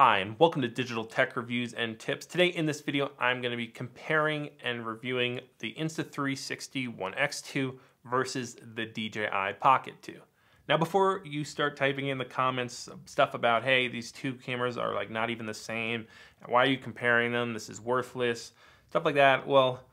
Hi, and welcome to Digital Tech Reviews and Tips. Today in this video, I'm going to be comparing and reviewing the Insta360 ONE X2 versus the DJI Pocket 2. Now, before you start typing in the comments stuff about, hey, these two cameras are like not even the same, why are you comparing them, this is worthless, stuff like that, well,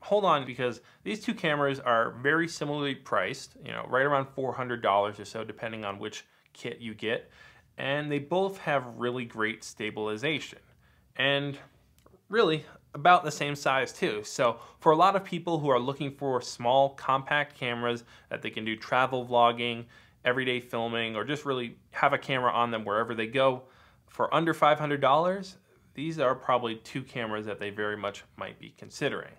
hold on, because these two cameras are very similarly priced, right around $400 or so, depending on which kit you get. And they both have really great stabilization and really about the same size too. So for a lot of people who are looking for small compact cameras that they can do travel vlogging, everyday filming, or just really have a camera on them wherever they go, for under $500, these are probably two cameras that they very much might be considering.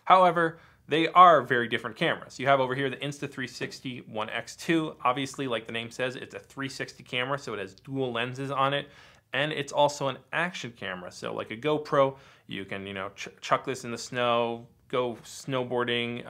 However, they are very different cameras. You have over here the Insta360 ONE X2. Obviously, like the name says, it's a 360 camera, so it has dual lenses on it. And it's also an action camera. So like a GoPro, you can, chuck this in the snow, go snowboarding,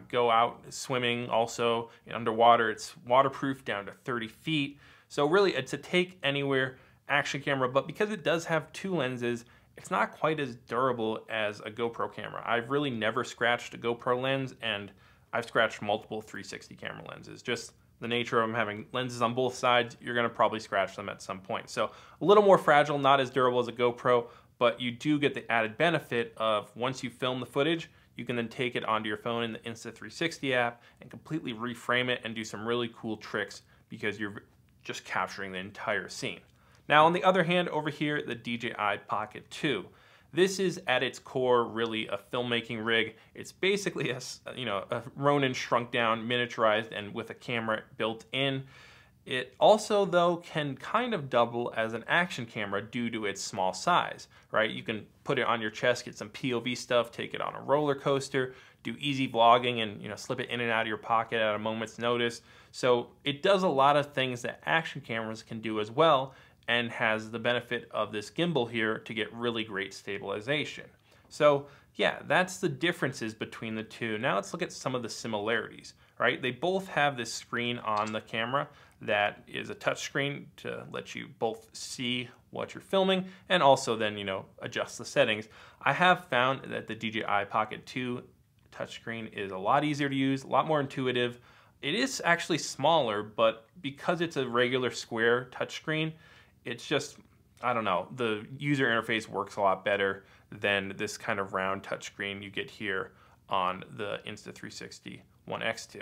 go out swimming also. Underwater, it's waterproof down to 30 feet. So really, it's a take anywhere action camera, but because it does have two lenses, it's not quite as durable as a GoPro camera. I've really never scratched a GoPro lens, and I've scratched multiple 360 camera lenses. Just the nature of them having lenses on both sides, you're gonna probably scratch them at some point. So a little more fragile, not as durable as a GoPro, but you do get the added benefit of once you film the footage, you can then take it onto your phone in the Insta360 app and completely reframe it and do some really cool tricks because you're just capturing the entire scene. Now, on the other hand, over here, the DJI Pocket 2. This is at its core really a filmmaking rig. It's basically a Ronin shrunk down, miniaturized, and with a camera built in. It also, though, can kind of double as an action camera due to its small size, right? You can put it on your chest, get some POV stuff, take it on a roller coaster, do easy vlogging, and slip it in and out of your pocket at a moment's notice. So it does a lot of things that action cameras can do as well, and has the benefit of this gimbal here to get really great stabilization. So yeah, that's the differences between the two. Now let's look at some of the similarities, right? They both have this screen on the camera that is a touch screen to let you both see what you're filming and also then, adjust the settings. I have found that the DJI Pocket 2 touchscreen is a lot easier to use, a lot more intuitive. It is actually smaller, but because it's a regular square touchscreen, it's just, I don't know, the user interface works a lot better than this kind of round touchscreen you get here on the Insta360 ONE X2.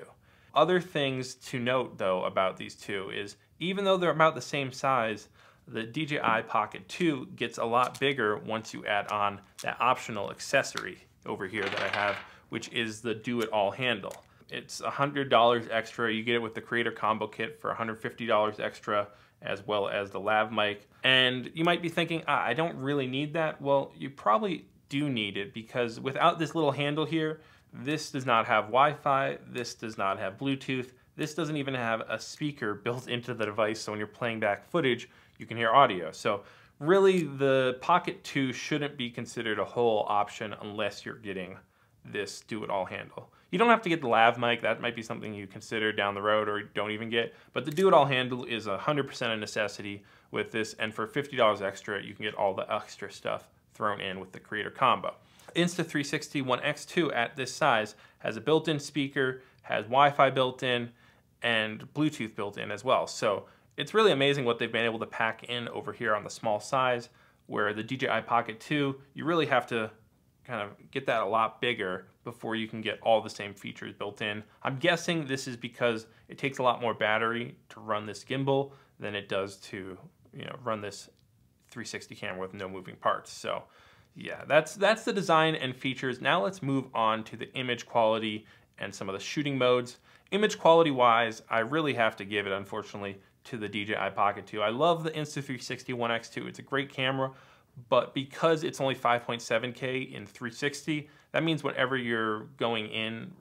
Other things to note, though, about these two is even though they're about the same size, the DJI Pocket 2 gets a lot bigger once you add on that optional accessory over here that I have, which is the do-it-all handle. It's $100 extra. You get it with the Creator Combo Kit for $150 extra, as well as the lav mic. And you might be thinking, I don't really need that. Well, you probably do need it because without this little handle here, this does not have Wi-Fi, this does not have Bluetooth, this doesn't even have a speaker built into the device, so when you're playing back footage, you can hear audio. So really, the Pocket 2 shouldn't be considered a whole option unless you're getting this do-it-all handle. You don't have to get the lav mic, that might be something you consider down the road or don't even get, but the do-it-all handle is 100% a necessity with this, and for $50 extra, you can get all the extra stuff thrown in with the Creator Combo. Insta360 ONE X2 at this size has a built-in speaker, has Wi-Fi built in, and Bluetooth built in as well. So it's really amazing what they've been able to pack in over here on the small size, where the DJI Pocket 2, you really have to kind of get that a lot bigger before you can get all the same features built in. I'm guessing this is because it takes a lot more battery to run this gimbal than it does to run this 360 camera with no moving parts. So yeah, that's the design and features. Now let's move on to the image quality and some of the shooting modes. Image quality wise, I really have to give it, unfortunately, to the DJI Pocket 2. I love the Insta360 ONE X2. It's a great camera, but because it's only 5.7K in 360, that means whenever you're going in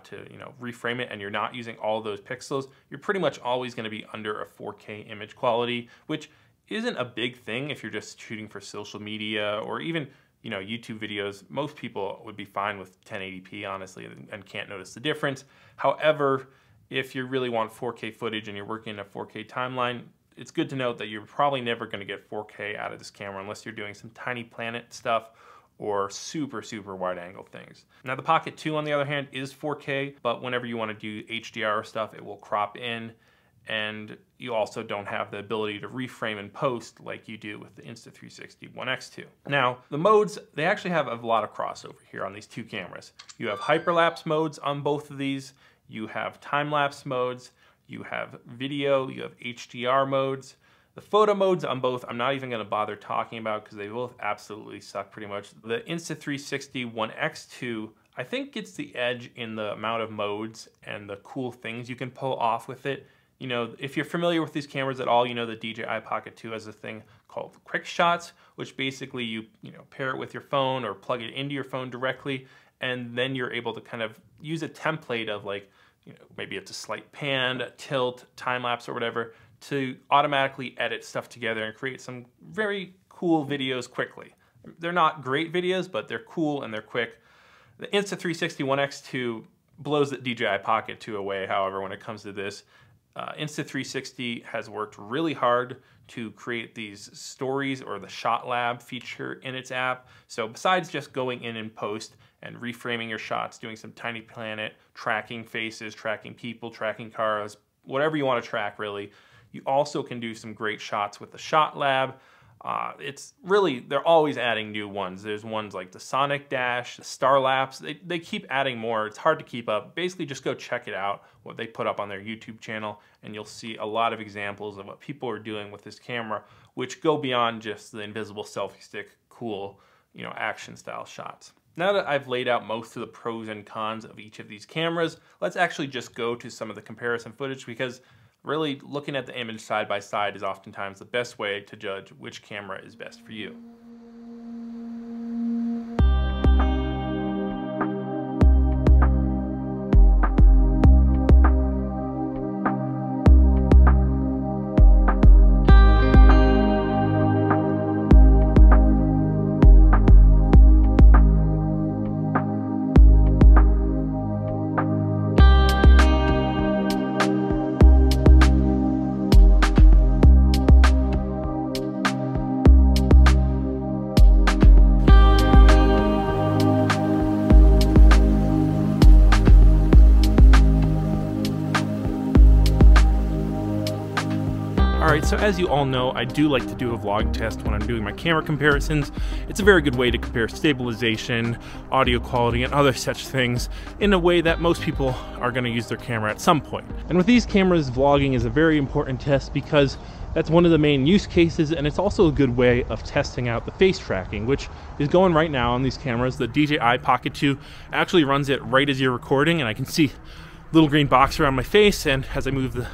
to reframe it and you're not using all those pixels, you're pretty much always going to be under a 4K image quality, which isn't a big thing if you're just shooting for social media or even YouTube videos. Most people would be fine with 1080p, honestly, and can't notice the difference. However, if you really want 4K footage and you're working in a 4K timeline, it's good to note that you're probably never going to get 4K out of this camera unless you're doing some tiny planet stuff or super wide angle things. Now the Pocket 2 on the other hand is 4K, but whenever you want to do HDR stuff, it will crop in, and you also don't have the ability to reframe and post like you do with the Insta360 ONE X2. Now, the modes, they actually have a lot of crossover here on these two cameras. You have hyperlapse modes on both of these, you have time-lapse modes, you have video, you have HDR modes. The photo modes on both, I'm not even gonna bother talking about because they both absolutely suck pretty much. The Insta360 ONE X2, I think gets the edge in the amount of modes and the cool things you can pull off with it. You know, if you're familiar with these cameras at all, you know the DJI Pocket 2 has a thing called quick shots, which basically you pair it with your phone or plug it into your phone directly, and then you're able to kind of use a template of like, maybe it's a slight pan, a tilt, time lapse or whatever, to automatically edit stuff together and create some very cool videos quickly. They're not great videos, but they're cool and they're quick. The Insta360 ONE X2 blows the DJI Pocket 2 away, however, when it comes to this. Insta360 has worked really hard to create these stories or the Shot Lab feature in its app. So besides just going in and post and reframing your shots, doing some tiny planet, tracking faces, tracking people, tracking cars, whatever you want to track really, you also can do some great shots with the Shot Lab. It's really, they're always adding new ones. There's ones like the Sonic Dash, the Star Lapse. They keep adding more. It's hard to keep up. Basically, just go check it out, what they put up on their YouTube channel, and you'll see a lot of examples of what people are doing with this camera, which go beyond just the invisible selfie stick, cool, action style shots. Now that I've laid out most of the pros and cons of each of these cameras, let's actually just go to some of the comparison footage, because really looking at the image side by side is oftentimes the best way to judge which camera is best for you. Alright, so as you all know, I do like to do a vlog test when I'm doing my camera comparisons. It's a very good way to compare stabilization, audio quality, and other such things in a way that most people are going to use their camera at some point. And with these cameras, vlogging is a very important test because that's one of the main use cases, and it's also a good way of testing out the face tracking, which is going right now on these cameras. The DJI Pocket 2 actually runs it right as you're recording, and I can see a little green box around my face, and as I move the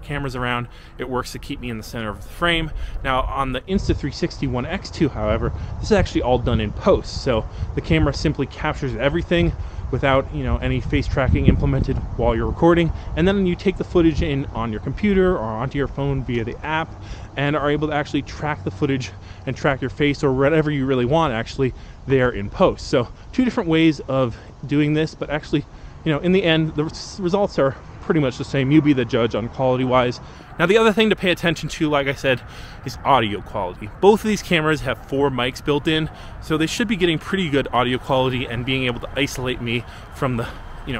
cameras around, it works to keep me in the center of the frame. Now on the Insta360 ONE X2, however, this is actually all done in post, so the camera simply captures everything without any face tracking implemented while you're recording, and then you take the footage in on your computer or onto your phone via the app and are able to actually track the footage and track your face or whatever you really want actually there in post. So two different ways of doing this, but actually in the end the results are pretty much the same. You be the judge on quality wise. Now the other thing to pay attention to, like I said, is audio quality. Both of these cameras have 4 mics built in, so they should be getting pretty good audio quality and being able to isolate me from the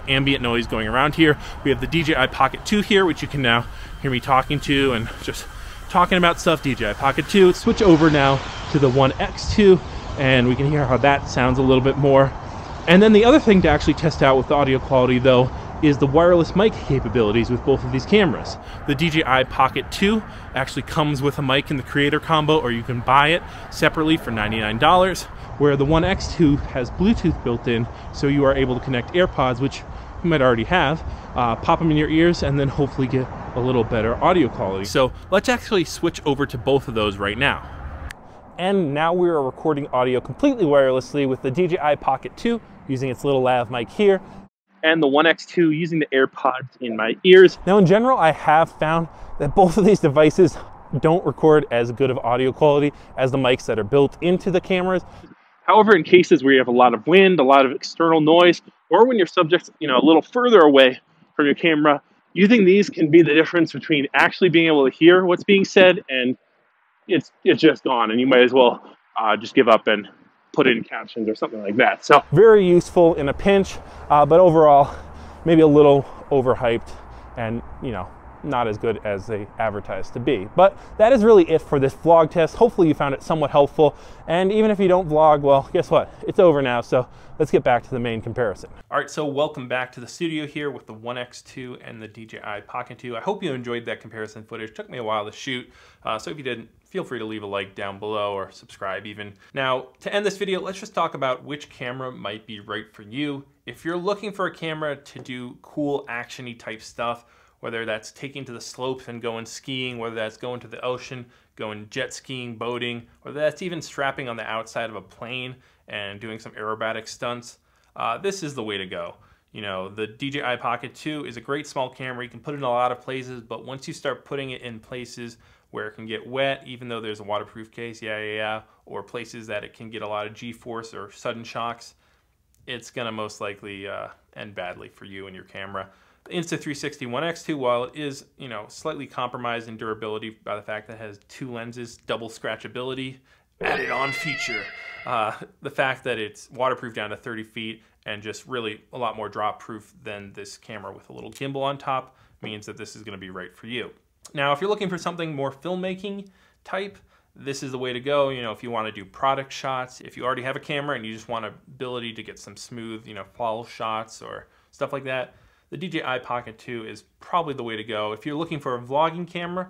ambient noise going around here. We have the DJI Pocket 2 here, which you can now hear me talking to and just talking about stuff. DJI Pocket 2. Let's switch over now to the ONE X2 and we can hear how that sounds a little bit more. And then the other thing to actually test out with the audio quality though is the wireless mic capabilities with both of these cameras. The DJI Pocket 2 actually comes with a mic in the creator combo, or you can buy it separately for $99, where the ONE X2 has Bluetooth built in, so you are able to connect AirPods, which you might already have, pop them in your ears, and then hopefully get a little better audio quality. So let's actually switch over to both of those right now. And now we are recording audio completely wirelessly with the DJI Pocket 2 using its little lav mic here, and the ONE X2 using the AirPods in my ears. Now in general, I have found that both of these devices don't record as good of audio quality as the mics that are built into the cameras. However, in cases where you have a lot of wind, a lot of external noise, or when your subject's a little further away from your camera, using these can be the difference between actually being able to hear what's being said and it's just gone, and you might as well just give up and put it in captions or something like that. So very useful in a pinch, but overall maybe a little overhyped and, you know, not as good as they advertised to be. But that is really it for this vlog test. Hopefully you found it somewhat helpful. And even if you don't vlog, well, guess what? It's over now. So let's get back to the main comparison. All right, so welcome back to the studio here with the ONE X2 and the DJI Pocket 2. I hope you enjoyed that comparison footage. It took me a while to shoot. So if you didn't, feel free to leave a like down below or subscribe even. Now, to end this video, let's just talk about which camera might be right for you. If you're looking for a camera to do cool action-y type stuff, whether that's taking to the slopes and going skiing, whether that's going to the ocean, going jet skiing, boating, whether that's even strapping on the outside of a plane and doing some aerobatic stunts, this is the way to go. You know, the DJI Pocket 2 is a great small camera. You can put it in a lot of places, but once you start putting it in places where it can get wet, even though there's a waterproof case, or places that it can get a lot of G-force or sudden shocks, it's gonna most likely end badly for you and your camera. The Insta360 ONE X2, while it is, you know, slightly compromised in durability by the fact that it has 2 lenses, double scratchability, added on feature, the fact that it's waterproof down to 30 feet and just really a lot more drop proof than this camera with a little gimbal on top means that this is going to be right for you. Now, if you're looking for something more filmmaking type, this is the way to go. You know, if you want to do product shots, if you already have a camera and you just want ability to get some smooth, you know, fall shots or stuff like that, the DJI Pocket 2 is probably the way to go. If you're looking for a vlogging camera,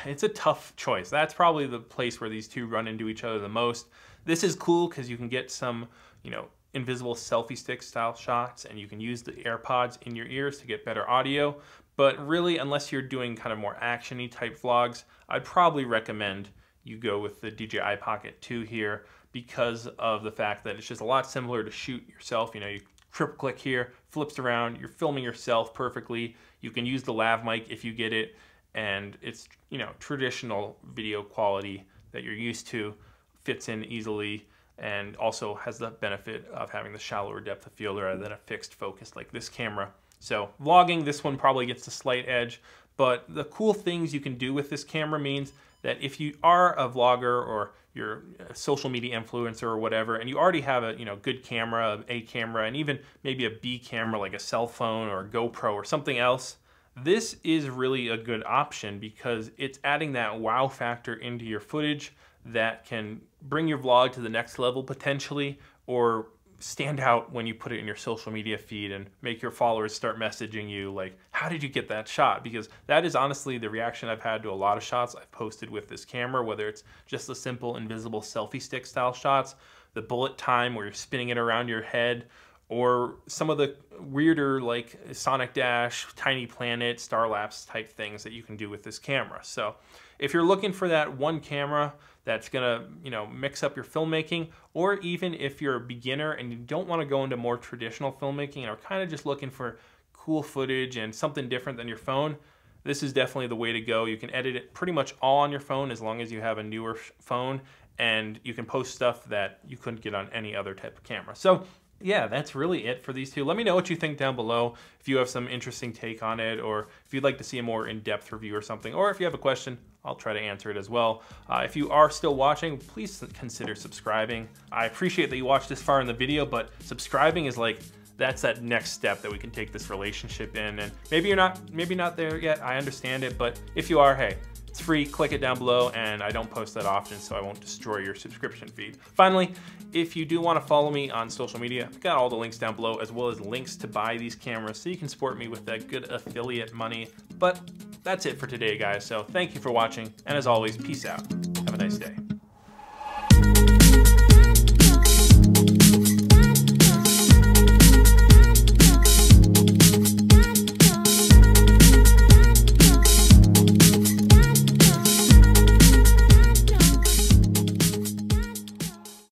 it's a tough choice. That's probably the place where these two run into each other the most. This is cool because you can get some, you know, invisible selfie stick style shots, and you can use the AirPods in your ears to get better audio. But really, unless you're doing kind of more action-y type vlogs, I'd probably recommend you go with the DJI Pocket 2 here because of the fact that it's just a lot similar to shoot yourself. You know, you triple click here, flips around, you're filming yourself perfectly. You can use the lav mic if you get it, and it's, you know, traditional video quality that you're used to, fits in easily, and also has the benefit of having the shallower depth of field rather than a fixed focus like this camera. So vlogging, this one probably gets a slight edge, but the cool things you can do with this camera means that if you are a vlogger or you're a social media influencer or whatever, and you already have a, you know, good camera, A camera, and even maybe a B camera like a cell phone or a GoPro or something else, this is really a good option because it's adding that wow factor into your footage that can bring your vlog to the next level potentially, or stand out when you put it in your social media feed and make your followers start messaging you like, how did you get that shot? Because that is honestly the reaction I've had to a lot of shots I've posted with this camera, whether it's just the simple invisible selfie stick style shots, the bullet time where you're spinning it around your head, or some of the weirder like Sonic Dash, Tiny Planet, Star Lapse type things that you can do with this camera. So if you're looking for that one camera that's gonna, you know, mix up your filmmaking, or even if you're a beginner and you don't want to go into more traditional filmmaking and are kind of just looking for cool footage and something different than your phone, this is definitely the way to go. You can edit it pretty much all on your phone as long as you have a newer phone, and you can post stuff that you couldn't get on any other type of camera. So yeah, that's really it for these two. Let me know what you think down below, if you have some interesting take on it, or if you'd like to see a more in-depth review or something, or if you have a question, I'll try to answer it as well. If you are still watching, please consider subscribing. I appreciate that you watched this far in the video, but subscribing is like, that's that next step that we can take this relationship in. And maybe you're not there yet, I understand it, but if you are, hey, it's free, click it down below, and I don't post that often, so I won't destroy your subscription feed. Finally, if you do want to follow me on social media, I've got all the links down below, as well as links to buy these cameras, so you can support me with that good affiliate money. But that's it for today, guys, so thank you for watching, and as always, peace out. Have a nice day.